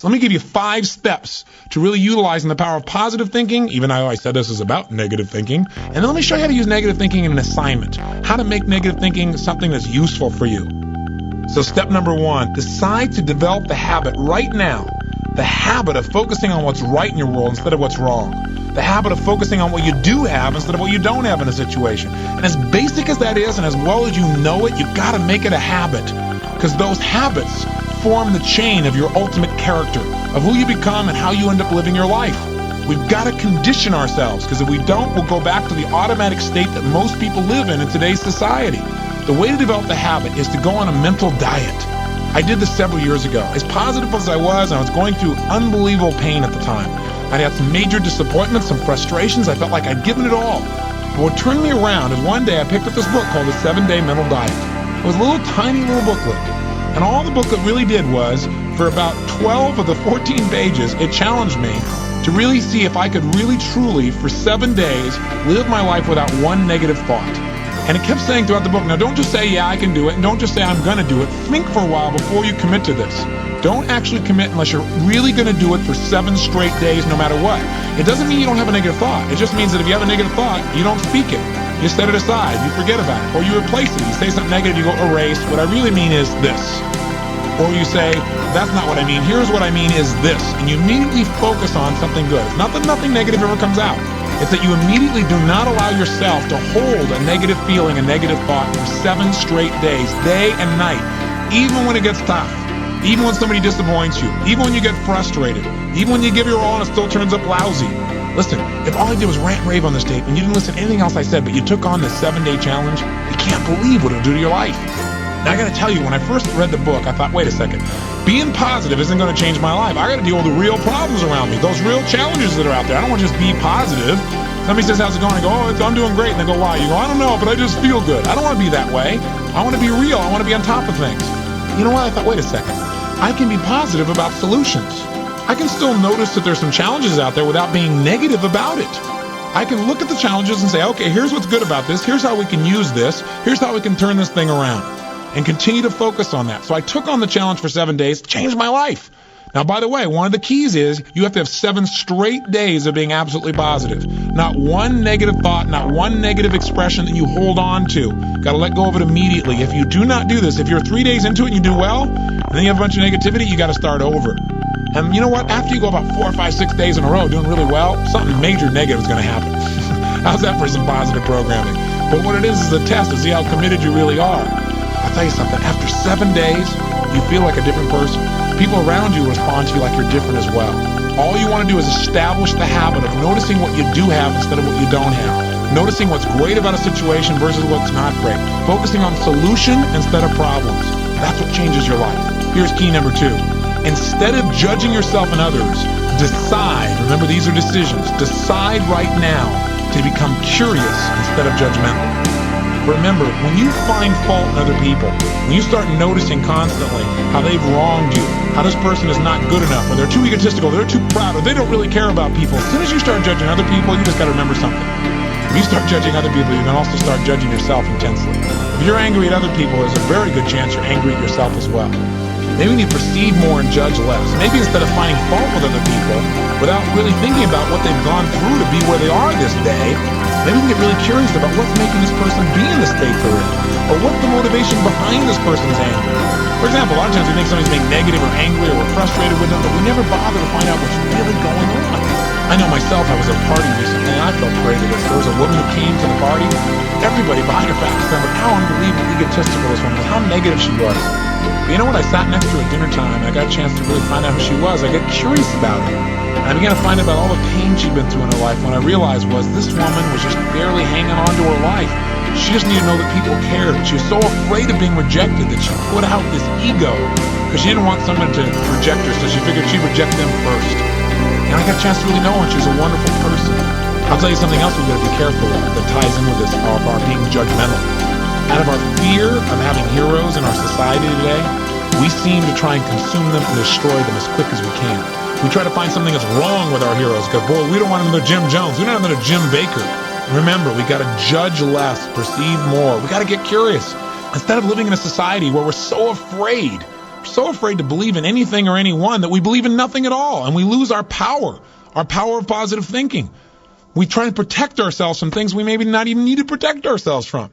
So let me give you 5 steps to really utilizing the power of positive thinking, even though I said this is about negative thinking. And then let me show you how to use negative thinking in an assignment, how to make negative thinking something that's useful for you. So step number 1, decide to develop the habit right now, the habit of focusing on what's right in your world instead of what's wrong. The habit of focusing on what you do have instead of what you don't have in a situation. And as basic as that is, and as well as you know it, you've got to make it a habit. Because those habits form the chain of your ultimate character, of who you become and how you end up living your life. We've got to condition ourselves, because if we don't, we'll go back to the automatic state that most people live in today's society. The way to develop the habit is to go on a mental diet. I did this several years ago. As positive as I was going through unbelievable pain at the time. I had some major disappointments, some frustrations. I felt like I'd given it all. But what turned me around is one day I picked up this book called The 7-Day Mental Diet. It was a little tiny little booklet. And all the booklet really did was, for about 12 of the 14 pages, it challenged me to really see if I could really truly, for 7 days, live my life without one negative thought. And it kept saying throughout the book, now don't just say, yeah, I can do it, and don't just say, I'm going to do it. Think for a while before you commit to this. Don't actually commit unless you're really going to do it for 7 straight days, no matter what. It doesn't mean you don't have a negative thought. It just means that if you have a negative thought, you don't speak it. You set it aside, you forget about it, or you replace it. You say something negative, you go erase. What I really mean is this. Or you say, that's not what I mean, here's what I mean is this. And you immediately focus on something good. It's not that nothing negative ever comes out. It's that you immediately do not allow yourself to hold a negative feeling, a negative thought for 7 straight days, day and night, even when it gets tough, even when somebody disappoints you, even when you get frustrated, even when you give your all and it still turns up lousy. Listen, if all I did was rant and rave on this tape and you didn't listen to anything else I said, but you took on this 7-day challenge, you can't believe what it'll do to your life. Now, I got to tell you, when I first read the book, I thought, wait a second, being positive isn't going to change my life. I got to deal with the real problems around me, those real challenges that are out there. I don't want to just be positive. Somebody says, how's it going? I go, I'm doing great. And they go, why? You go, I don't know, but I just feel good. I don't want to be that way. I want to be real. I want to be on top of things. You know what? I thought, wait a second. I can be positive about solutions. I can still notice that there's some challenges out there without being negative about it. I can look at the challenges and say, okay, here's what's good about this. Here's how we can use this. Here's how we can turn this thing around. And continue to focus on that. So I took on the challenge for 7 days, changed my life. Now, by the way, one of the keys is you have to have 7 straight days of being absolutely positive. Not one negative thought, not one negative expression that you hold on to. Got to let go of it immediately. If you do not do this, if you're 3 days into it and you do well, and then you have a bunch of negativity, you got to start over. And you know what? After you go about 4 or 5, 6 days in a row doing really well, something major negative is going to happen. How's that for some positive programming? But what it is a test to see how committed you really are. I'll tell you something, after 7 days, you feel like a different person. People around you respond to you like you're different as well. All you want to do is establish the habit of noticing what you do have instead of what you don't have. Noticing what's great about a situation versus what's not great. Focusing on solution instead of problems. That's what changes your life. Here's key number 2. Instead of judging yourself and others, decide, remember these are decisions, decide right now to become curious instead of judgmental. Remember, when you find fault in other people, when you start noticing constantly how they've wronged you, how this person is not good enough, or they're too egotistical, they're too proud, or they don't really care about people, as soon as you start judging other people, you just got to remember something. If you start judging other people, you can also start judging yourself intensely. If you're angry at other people, there's a very good chance you're angry at yourself as well. Maybe we need to perceive more and judge less. Maybe instead of finding fault with other people, without really thinking about what they've gone through to be where they are this day, maybe we can get really curious about what's making this person be in the state they're in, or what's the motivation behind this person's anger. For example, a lot of times we think somebody's being negative or angry or we're frustrated with them, but we never bother to find out what's really going on. I know myself, I was at a party recently and I felt crazy. There was a woman who came to the party. Everybody behind her back remembered how unbelievably egotistical this woman was, how negative she was. But you know what? I sat next to her at dinner time and I got a chance to really find out who she was. I got curious about her. And I began to find out about all the pain she'd been through in her life. When I realized was this woman was just barely hanging on to her life. She just needed to know that people cared. She was so afraid of being rejected that she put out this ego because she didn't want someone to reject her, so she figured she'd reject them first. And I got a chance to really know her, and she was a wonderful person. I'll tell you something else we've got to be careful of that ties in with this, of our being judgmental. Out of our fear of having heroes in our society today, we seem to try and consume them and destroy them as quick as we can. We try to find something that's wrong with our heroes because, boy, we don't want another Jim Jones. We don't want another Jim Baker. Remember, we got to judge less, perceive more. We got to get curious. Instead of living in a society where we're so afraid so afraid to believe in anything or anyone that we believe in nothing at all, and we lose our power of positive thinking. We try to protect ourselves from things we maybe not even need to protect ourselves from.